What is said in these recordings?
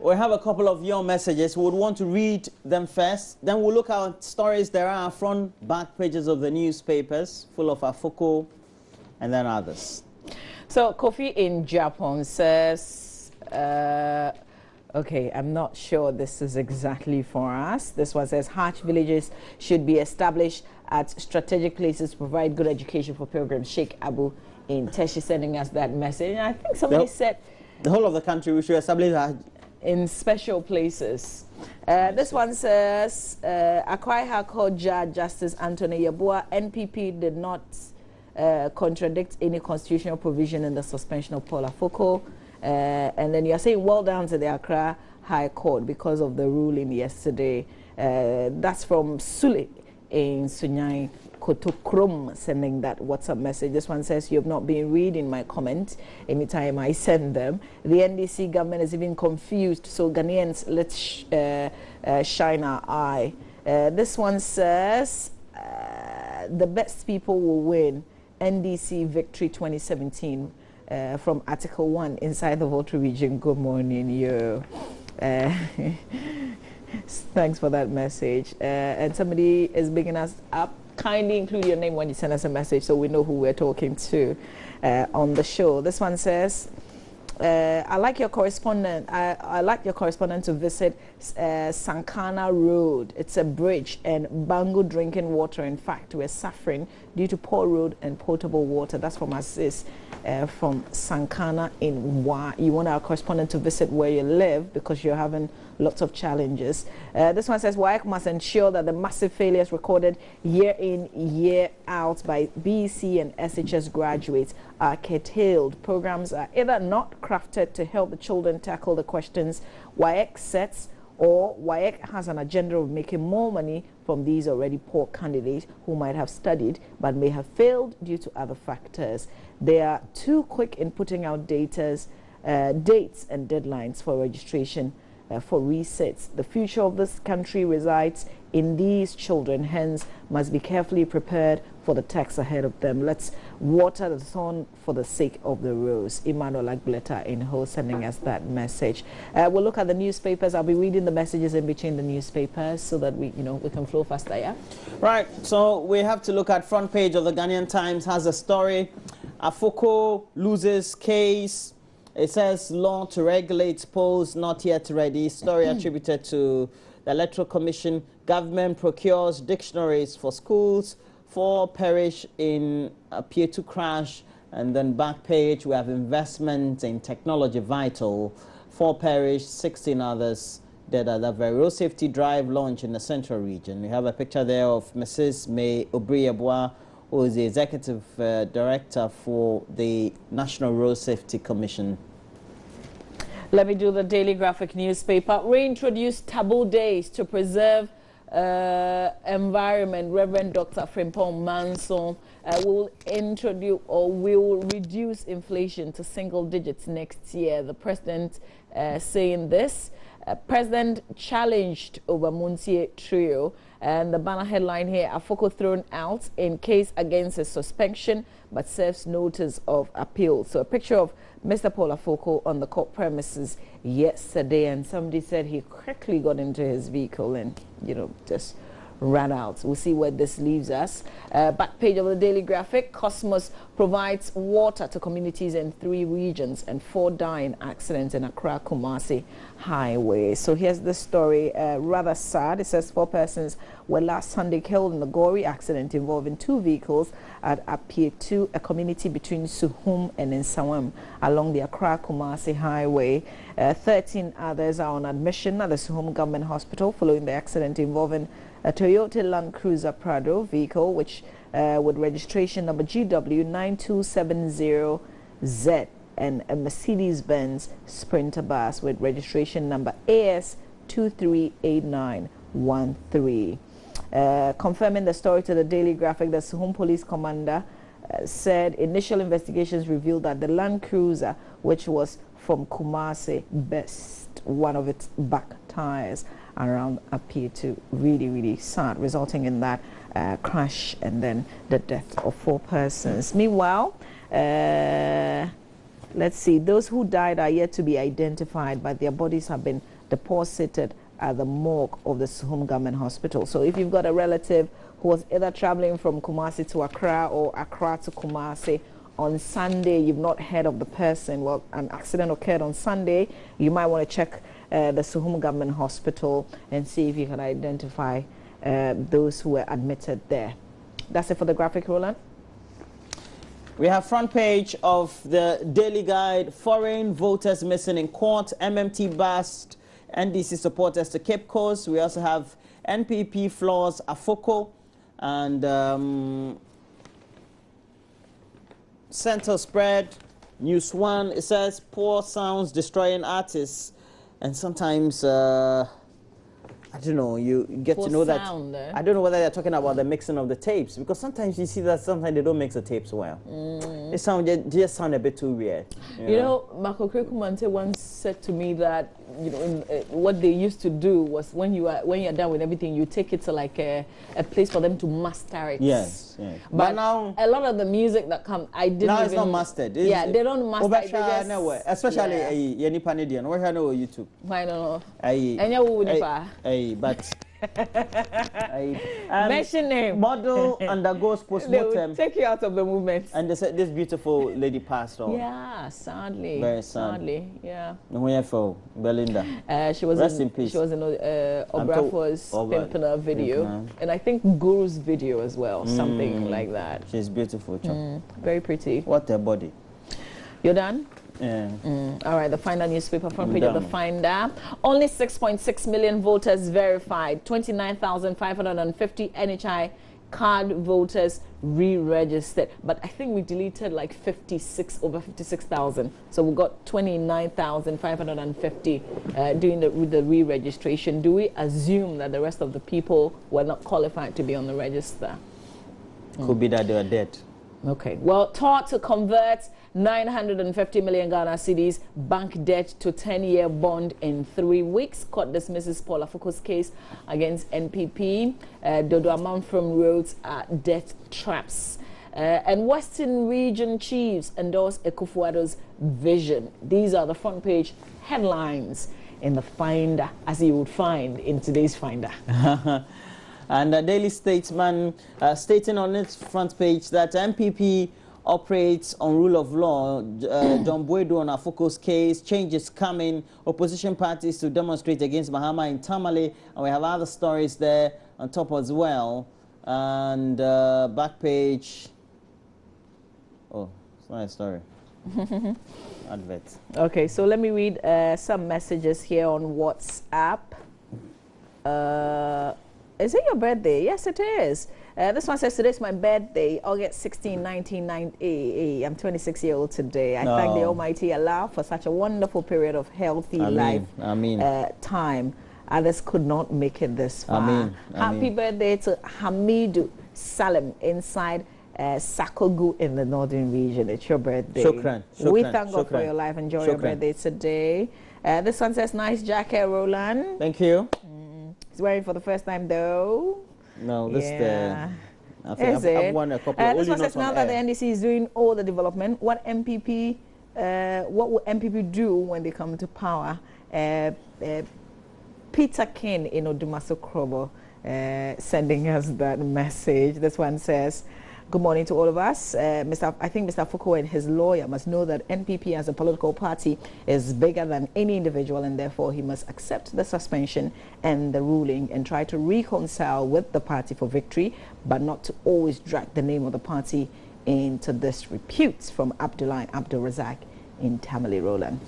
We have a couple of your messages. We would want to read them first. Then we'll look at stories there are front, back pages of the newspapers, full of Afoko, and then others. So Kofi in Japan says, okay, I'm not sure this is exactly for us. This one says, Hajj villages should be established at strategic places to provide good education for pilgrims. Sheikh Abu in Teshi sending us that message. And I think somebody said, the whole of the country, we should establish in special places. This one says, Akwai High Court Judge Justice Anthony Yabua, NPP did not contradict any constitutional provision in the suspension of Paul Afoko. And then you're saying, well done to the Accra High Court because of the ruling yesterday. That's from Sule in Sunyai Kotokrom sending that WhatsApp message. This one says, you have not been reading my comment anytime I send them. The NDC government is even confused, so Ghanaians, let's shine our eye. This one says, the best people will win. NDC Victory 2017 from Article 1 inside the Volta region. Good morning, you. Thanks for that message. And somebody is bigging us up. Kindly include your name when you send us a message so we know who we're talking to on the show. This one says, I like your correspondent. I like your correspondent to visit Sankana Road. It's a bridge and Bango drinking water. In fact, we're suffering due to poor road and potable water. That's from Aziz from Sankana in Wa. You want our correspondent to visit where you live because you're having lots of challenges. This one says, WAEC must ensure that the massive failures recorded year in, year out by BEC and SHS graduates are curtailed. Programs are either not crafted to help the children tackle the questions WAEC sets, or WAEC has an agenda of making more money from these already poor candidates who might have studied but may have failed due to other factors. They are too quick in putting out dates and deadlines for registration for resets. The future of this country resides in these children, hence must be carefully prepared for the tax ahead of them. Let's water the thorn for the sake of the rose. Emmanuel Agbleta in Ho sending us that message. We'll look at the newspapers. I'll be reading the messages in between the newspapers so that we can flow faster, yeah? Right, so we have to look at front page of the Ghanaian Times. Has a story. Afoko loses case. It says law to regulate polls not yet ready. Story attributed to the Electoral Commission. Government procures dictionaries for schools. 4 perish in appear to crash. And then back page, we have investment in technology vital. 4 perish, 16 others dead at that very road safety drive launch in the central region. We have a picture there of Mrs. May Obriabwa, who is the executive director for the National Road Safety Commission. Let me do the Daily Graphic newspaper. Reintroduce taboo days to preserve environment. Reverend Dr. Frimpong Manson will introduce or will reduce inflation to single digits next year. The president saying this. President challenged over Muntie trio. And the banner headline here, Afoko thrown out in case against a suspension but serves notice of appeal. So a picture of Mr. Paul Afoko on the court premises yesterday, and somebody said he quickly got into his vehicle and, just ran out. We'll see where this leaves us. Back page of the Daily Graphic, Cosmos provides water to communities in 3 regions and 4 die in accidents in Accra Kumasi Highway. So here's the story, rather sad. It says 4 persons were last Sunday killed in a gory accident involving 2 vehicles at Apia 2, a community between Suhum and Nsawam along the Accra Kumasi Highway. 13 others are on admission at the Suhum Government Hospital following the accident involving a Toyota Land Cruiser Prado vehicle, which with registration number GW9270Z, and a Mercedes-Benz Sprinter bus with registration number AS238913. Confirming the story to the Daily Graphic, the Suhum Police Commander said initial investigations revealed that the Land Cruiser, which was from Kumasi, burst one of its back tires around appear to really sad, resulting in that crash and then the death of 4 persons. Meanwhile, let's see, those who died are yet to be identified, but their bodies have been deposited at the morgue of the Suhum Government Hospital. So if you've got a relative who was either traveling from Kumasi to Accra or Accra to Kumasi on Sunday, you've not heard of the person, well, an accident occurred on Sunday, you might want to check the Suhum Government Hospital and see if you can identify those who were admitted there. That's it for the graphic, Roland. We have front page of the Daily Guide, foreign voters missing in court, MMT bust NDC supporters to Cape Coast. We also have NPP floors Afoko and center spread. News One, it says poor sounds destroying artists, and sometimes I don't know, you get Poor to know sound, that. I don't know whether they're talking about the mixing of the tapes, because sometimes you see that sometimes they don't mix the tapes well. They just sound a bit too weird. You know, Marco Krekumante once said to me that, you know, what they used to do was when you're done with everything, you take it to like a place for them to master it. Yes, yes. But now a lot of the music that comes, I didn't now even, it's not mastered. Yeah, they don't master it. They just, especially Yenny Panedian. What I know YouTube. I don't know. But mention name. Model undergoes postmortem. Take you out of the movement. And they said this beautiful lady passed on. Yeah, sadly. Very sad. Sadly, yeah. Belinda. She was Rest in peace. She was in Obrafo's Pimpana video, and I think Guru's video as well, something like that. She's beautiful. Very pretty. What a body. You're done? Yeah. All right, the Finder newspaper front page of the Finder. Only 6.6 million voters verified. 29,550 NHI card voters re-registered. But I think we deleted like over 56,000. So we got 29,550 doing the re-registration. Do we assume that the rest of the people were not qualified to be on the register? Could be that they were dead. Okay. Well, taught to convert 950 million Ghana cedis bank debt to 10-year bond in 3 weeks. Court dismisses Paul Afoko's case against NPP. Dodo Amanfrom roads are debt traps. And Western Region chiefs endorse Akufo-Addo's vision. These are the front page headlines in the Finder, as you would find in today's Finder. And the Daily Statesman stating on its front page that MPP operates on rule of law. John Boydo on Afoko's case, changes coming, opposition parties to demonstrate against Mahama in Tamale, and we have other stories there on top as well. And back page, oh, it's not a story. Advert. Okay, so let me read some messages here on WhatsApp. Is it your birthday? Yes, it is. This one says, today's my birthday, August 16, 1998. I'm 26-year-old today. I thank the Almighty Allah for such a wonderful period of healthy life time. Others could not make it this far. Happy birthday to Hamidu Salem inside Sakogu in the northern region. It's your birthday. Shukran. We thank God for your life. Enjoy your birthday today. This one says, nice jacket, Roland. Thank you. He's wearing for the first time, though. No, this I've won a couple. This one says, now that the NDC is doing all the development, what will MPP do when they come to power? Peter King in Odumaso Krobo sending us that message. This one says, good morning to all of us. I think Mr. Afoko and his lawyer must know that NPP as a political party is bigger than any individual, and therefore he must accept the suspension and the ruling and try to reconcile with the party for victory, but not to always drag the name of the party into disrepute. From Abdullah Abdul Razak in Tamale, Roland.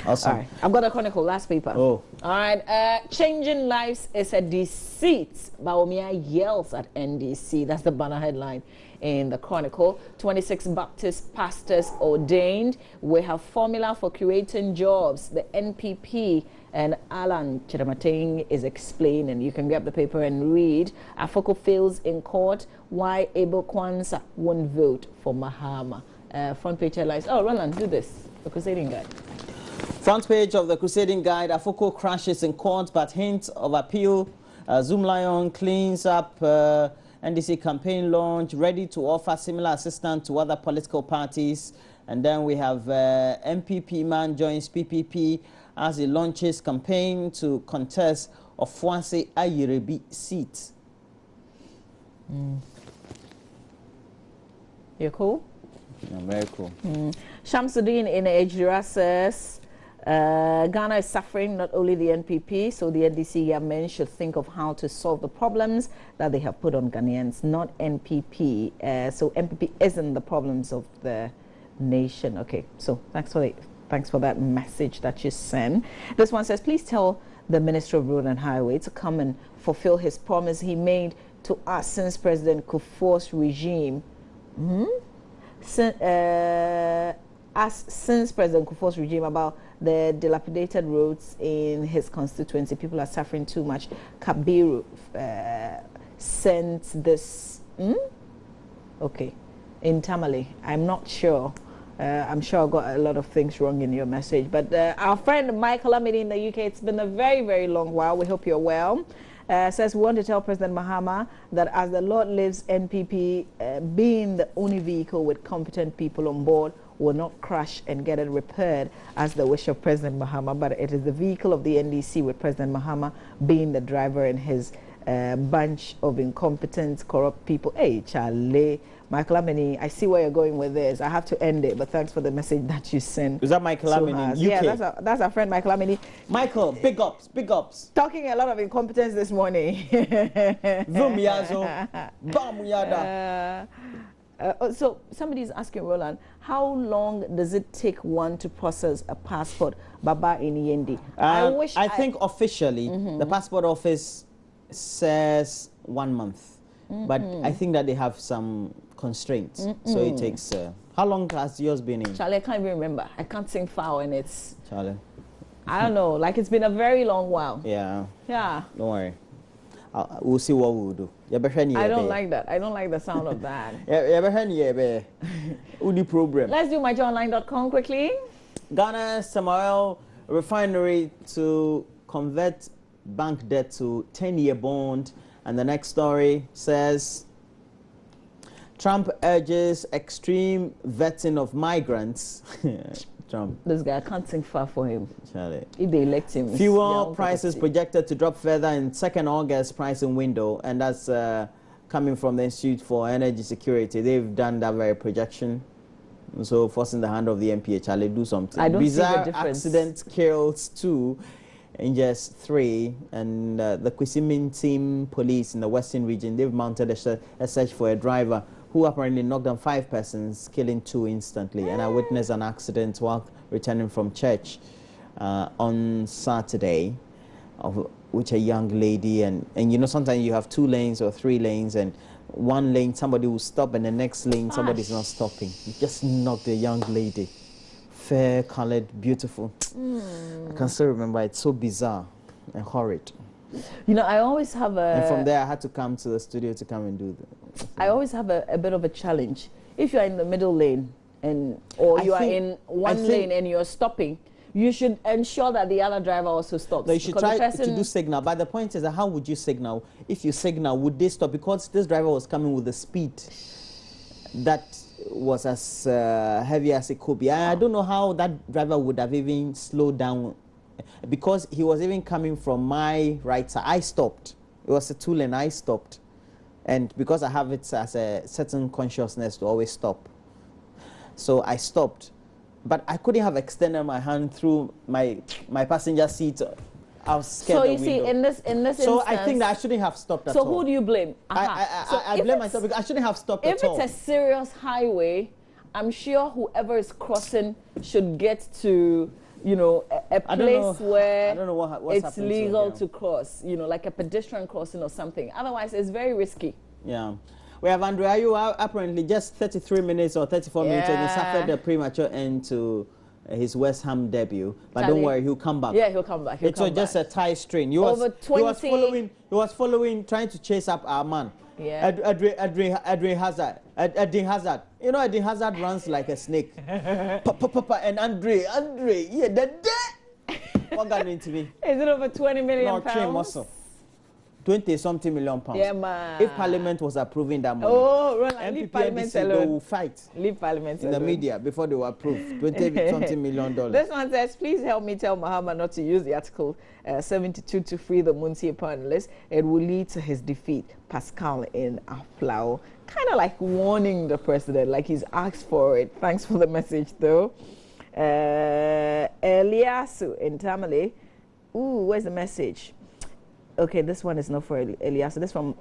Awesome. All right, I've got a chronicle, last paper. Oh. All right, changing lives is a deceit. Bawumia yells at NDC. That's the banner headline in the Chronicle. 26 Baptist pastors ordained. We have formula for creating jobs. The NPP and Alan Chidamating is explaining. You can grab the paper and read. Afoko fails in court. Why Abel Kwanzaa won't vote for Mahama. Front page headlines. Oh, Roland, do this. The Crusading Guide. Front page of the Crusading Guide. Afoko crashes in court, but hint of appeal. Zoom Lion cleans up NDC campaign launch, ready to offer similar assistance to other political parties. And then we have MPP man joins PPP as he launches campaign to contest Ofuase Ayirebi seat. You're cool? Yeah, very cool. Shamsuddin in Ejira says, Ghana is suffering, not only the NPP, so the NDC government should think of how to solve the problems that they have put on Ghanaians, not NPP. So NPP isn't the problems of the nation. Okay, so thanks for that message that you sent. This one says, please tell the Minister of Road and Highway to come and fulfill his promise he made to us since President Kufuor's regime. Since President Kufuor's regime about the dilapidated roads in his constituency. People are suffering too much. Kabiru sent this. Okay, in Tamale. I'm not sure. I'm sure I got a lot of things wrong in your message. But our friend Michael Amidi in the UK, it's been a very, very long while. We hope you're well. Says, we want to tell President Mahama that as the Lord lives, NPP being the only vehicle with competent people on board will not crash and get it repaired as the wish of President Mahama, but it is the vehicle of the NDC with President Mahama being the driver and his bunch of incompetent, corrupt people. Hey, Charlie, Michael Amini, I see where you're going with this. I have to end it, but thanks for the message that you sent. Is that Michael Amini? Yeah, that's our friend Michael Amini. Michael, big ups, big ups. Talking a lot of incompetence this morning. So somebody is asking Roland, how long does it take one to process a passport? Baba in Yendi. I think officially the passport office says 1 month, but I think that they have some constraints, so it takes. How long has yours been in? Charlie, I can't even remember. I can't sing foul, and it's. Charlie. I don't know. Like it's been a very long while. Yeah. Yeah. Don't worry. We'll see what we'll do. I don't like that. I don't like the sound of that. Let's do myjoyonline.com quickly. Ghana Samael refinery to convert bank debt to 10-year bond. And the next story says, Trump urges extreme vetting of migrants. Trump. This guy, I can't sing far for him. Charlie. If they elect him. Fuel prices projected to drop further in 2nd August pricing window, and that's coming from the Institute for Energy Security. They've done that very projection. So forcing the hand of the MPH, Charlie, do something. I don't Bizarre see the difference. Accident kills 2, injures 3, and the Kwisimin team police in the Western region, they've mounted a search for a driver who apparently knocked down 5 persons, killing 2 instantly. And I witnessed an accident while returning from church on Saturday, of which a young lady, and you know, sometimes you have 2 lanes or 3 lanes, and one lane somebody will stop, and the next lane somebody's not stopping. You just knocked a young lady, fair colored, beautiful. I can still remember. It's so bizarre and horrid. You know, I always have a... And from there, I had to come to the studio to come and do that. I always have a bit of a challenge. If you're in the middle lane, or you are in one lane and you're stopping, you should ensure that the other driver also stops. No, you should try to do signal. But the point is that how would you signal? If you signal, would they stop? Because this driver was coming with a speed that was as heavy as it could be. I don't know how that driver would have even slowed down, because he was even coming from my right side. I stopped. It was a 2-lane. I stopped. And because I have it as a certain consciousness to always stop, so I stopped. But I couldn't have extended my hand through my passenger seat. I was scared. So you see, in this instance, so I think that I shouldn't have stopped at all. So who do you blame? I blame myself, because I shouldn't have stopped at all. If it's a serious highway, I'm sure whoever is crossing should get to, you know, a place where it's legal to cross, you know, like a pedestrian crossing or something. Otherwise, it's very risky. Yeah. We have Andrew Ayew, apparently just 33 minutes or 34 minutes, and he suffered a premature end to his West Ham debut. But don't worry, he'll come back. Yeah, he'll come back. It was just a tie strain. He was following, trying to chase up our man. Yeah. Eden Hazard. Eden Hazard. You know, Eden Hazard runs like a snake. And Andre, yeah, what got into me? Is it over 20 million pounds? No, train muscle. 20-something million pounds. Yeah, man. If Parliament was approving that money, Oh, Roland, leave MPP Parliament NDC, they will alone. fight Leave Parliament in the alone. media before they will approve $20-something million. This one says, please help me tell Mahama not to use the Article 72 to free the Muncie panelists. It will lead to his defeat. Pascal in Aflao. Kind of like warning the president, like he's asked for it. Thanks for the message, though. Eliasu in Tamale. Ooh, where's the message? Okay, this one is not for Eliasu. This is from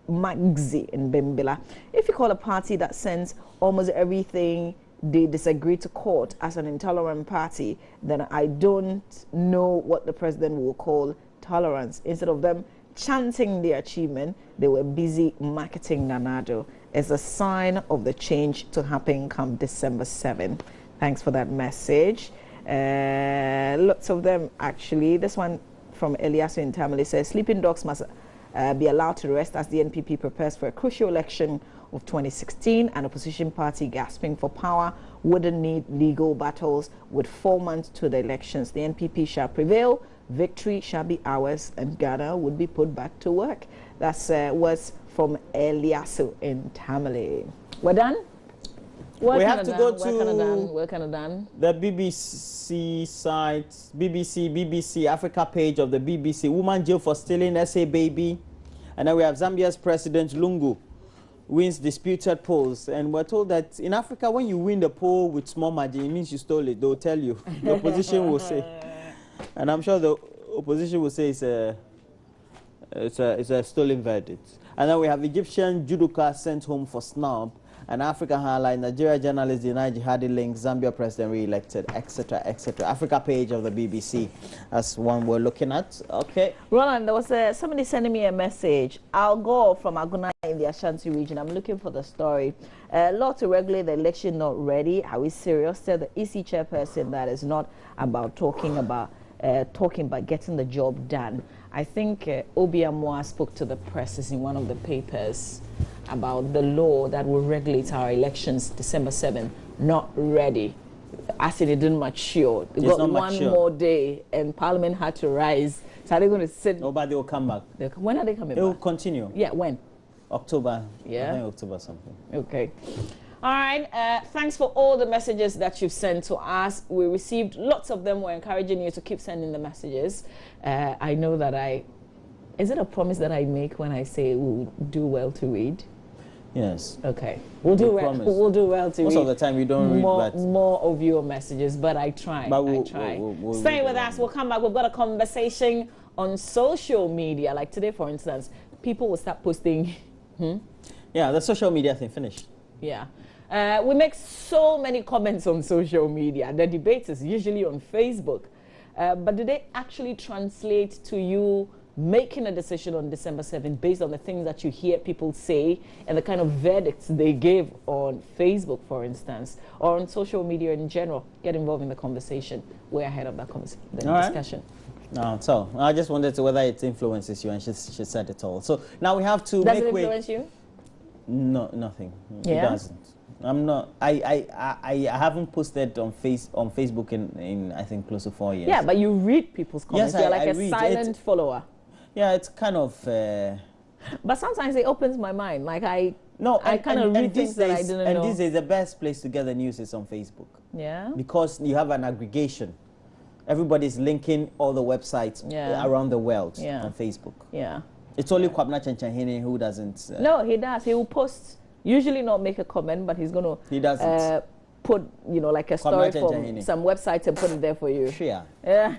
Magzi in Bimbila. If you call a party that sends almost everything they disagree to court as an intolerant party, then I don't know what the president will call tolerance. Instead of them chanting their achievement, they were busy marketing Nanado. It's a sign of the change to happen come December 7. Thanks for that message. Lots of them, actually. This one from Eliasu in Tamale says, sleeping dogs must be allowed to rest as the NPP prepares for a crucial election of 2016. An opposition party gasping for power wouldn't need legal battles with 4 months to the elections. The NPP shall prevail, victory shall be ours, and Ghana would be put back to work. That's was from Eliasu in Tamale. We're done? We have to go to We're kind of done. the BBC site, BBC Africa page of the BBC. Woman jailed for stealing SA baby. And then we have Zambia's President Lungu wins disputed polls. And we're told that in Africa, when you win the poll with small margin, it means you stole it. They'll tell you. The opposition will say. And I'm sure the opposition will say it's a stolen verdict. And then we have Egyptian judoka sent home for snub. An African highlight, Nigeria journalist denied jihadi link, Zambia president re-elected, etc., etc. Africa page of the BBC. That's one we're looking at. Okay. Roland, there was somebody sending me a message. I'll go from Aguna in the Ashanti region. I'm looking for the story. Law to regulate the election not ready. Are we serious? Tell the EC chairperson that is not about talking, but getting the job done. I think Obiamwa spoke to the presses in one of the papers about the law that will regulate our elections December 7th, not ready. As in it didn't mature. They got one more day and Parliament had to rise. So are they going to sit? No, but they will come back. When are they coming back? They will continue. Yeah, when? October. Yeah. I think October something. Okay. All right. Thanks for all the messages that you've sent to us. We received lots of them. We're encouraging you to keep sending the messages. I know that is it a promise that I make when I say we'll do well to read? Yes. Okay. We'll do well to read. Most of the time you don't read, but more of your messages, but I try. But Stay with us. We'll come back. We've got a conversation on social media. Like today, for instance, people will start posting. Yeah, the social media thing finished. Yeah. We make so many comments on social media. The debate is usually on Facebook. But do they actually translate to you making a decision on December 7th based on the things that you hear people say and the kind of verdicts they gave on Facebook, for instance, or on social media in general? Get involved in the conversation. We're ahead of that discussion. No, so I just wondered whether it influences you, and she said it all. So now we have to Does make it way. influence you? No, nothing. Yeah? It doesn't. I'm not. I haven't posted on Facebook in I think close to 4 years. Yeah, but you read people's comments. Yes, You're like I a read. silent follower. Yeah, it's kind of. But sometimes it opens my mind. Like I kind of read things that I didn't know. And this is the best place to get the news is on Facebook. Yeah. Because you have an aggregation. Everybody's linking all the websites around the world on Facebook. Yeah. It's only Kwabena Chenchanhene who doesn't. No, he does. He will post. Usually not make a comment, but he's going to. He doesn't. Put like a story from some website and put it there for you. Sure. Yeah.